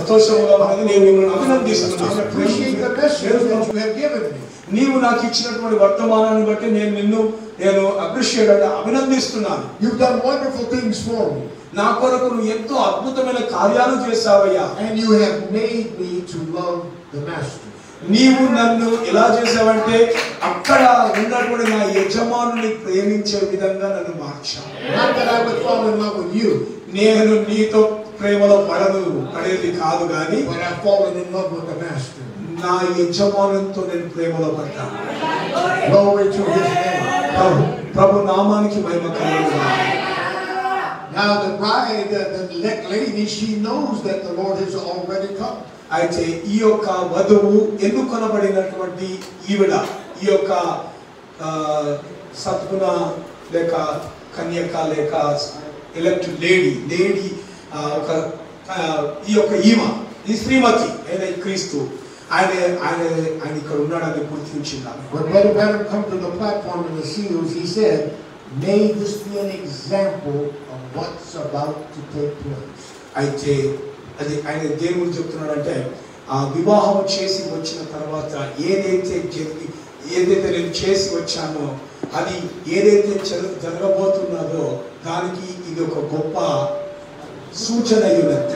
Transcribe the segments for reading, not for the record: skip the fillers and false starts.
సంతోషముగా ఉన్నది. నేను మిమ్మల్ని అభినందిస్తున్నాను. Appreciate the message that you have given me. నీవు నాకు ఇచ్చినటువంటి వర్తమానాన్ని బట్టి నేను అప్రిషియేట్ అంటే అభినందిస్తున్నాను. You've done wonderful things for me. నా కొరకు నువ్వు ఎంతో అద్భుతమైన కార్యాలు చేశావయ్యా. And you have made me to love the Master. నీవు నన్ను ఎలా చేసావంటే అక్కడ ఉన్నటువంటి నా యజమానుని ప్రేమించే విధంగా నన్ను మార్చావు. Not that I would fall in love with you. నేను నీతో ప్రేమలో పడేది కాదు కానీ but I've fallen in love with the Master. నా యజమానునితో నేను ప్రేమలో పడ్డాను. Glory to His name. ప్రభు నామానికి మహిమ కలుగుగాక. Now the bride, the elect lady, she knows that the Lord has already come. అయితే ఈ యొక్క వధువు ఎన్నుకొనబడినటువంటి ఈవిడ ఈ యొక్క సత్పున లేక కన్యక లేక ఎలెక్ట్ లేడీ ఒక ఈ యొక్క ఈ శ్రీమతి అయిన క్రీస్తు ఆయన ఇక్కడ ఉన్నాడని గుర్తించింది. When Brother Branham come to the platform in the seals, he said, "May this be an example of what's about to take place." అయితే అది ఆయన దేని గురించి చెప్తున్నాడంటే ఆ వివాహం చేసి వచ్చిన తర్వాత ఏదైతే నేను చేసి వచ్చానో అది ఏదైతే జరగబోతున్నదో దానికి ఇది ఒక గొప్ప సూచన ఉన్నది.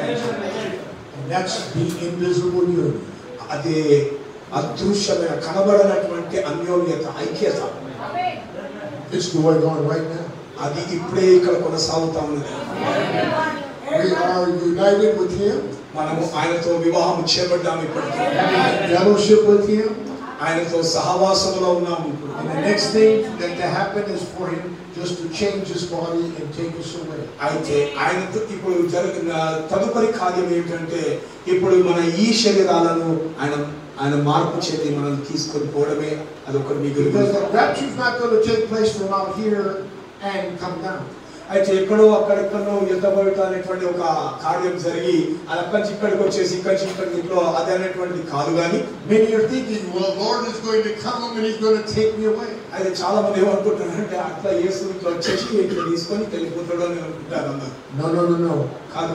That's the invisible union. అదే అదృశ్యమైన కనబడనటువంటి అన్యోన్యత ఐక్యత. It's going on right now. అది ఇప్పుడే ఇక్కడ కొనసాగుతా ఉన్నది. We are united with Him. మనము ఆయనతో వివాహం చేయబడ్డాము ఇప్పటికే. Fellowship with Him. ఆయనతో సహవాసంలో ఉన్నాము. And the next thing that to happen is for Him just to change His body and take us away. అయితే ఆయనతో ఇప్పుడు జరిగిన తదుపరి కార్యం ఏంటంటే ఇప్పుడు మన ఈ శరీరాలను ఆయన మార్పు చేసి మనం తీసుకొని పోవడమే అదొకటి మిగిలి. Because the rapture is not going to take place from out here and come down. అయితే ఎక్కడో అక్కడెక్కడో ఎత్తబడట అనేటువంటి ఒక కార్యం జరిగి అది అక్కడి నుంచి ఇక్కడికి వచ్చేసి ఇక్కడి నుంచి ఇక్కడికి ఇంట్లో అది అనేటువంటిది కాదు కానీ many are thinking, well, Lord is going to come and He's going to take me away. అయితే చాలా మంది ఏమనుకుంటారంటే అట్లా యేసు ఇట్లా వచ్చేసి ఇట్లా తీసుకొని వెళ్ళిపోతాడు అని అనుకుంటారు అందరు. No.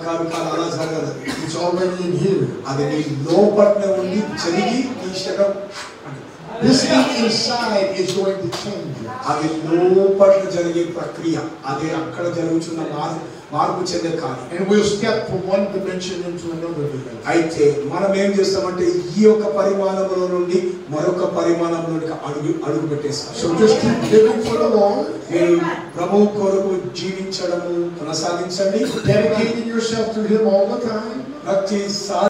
కాదు అలా జరగదు. It's already in here. అది నీ లోపలనే ఉండి జరిగి నీ శరీరం This thing inside is going to change. అది లోపల జరిగే ప్రక్రియ అది అక్కడ జరుగుతున్న మార్పు చెందే కాదు. And we'll step from one dimension into another dimension. అయితే మనం ఏం చేస్తామంటే ఈ యొక్క పరిమాణంలో నుండి మరొక పరిమాణంలోకి అడుగు పెట్టేస్తాం. So just keep living for the Lord. మీరు ప్రభువు కొరకు జీవించడము కొనసాగించండి. Dedicating yourself to Him all the time. ప్రతిసారి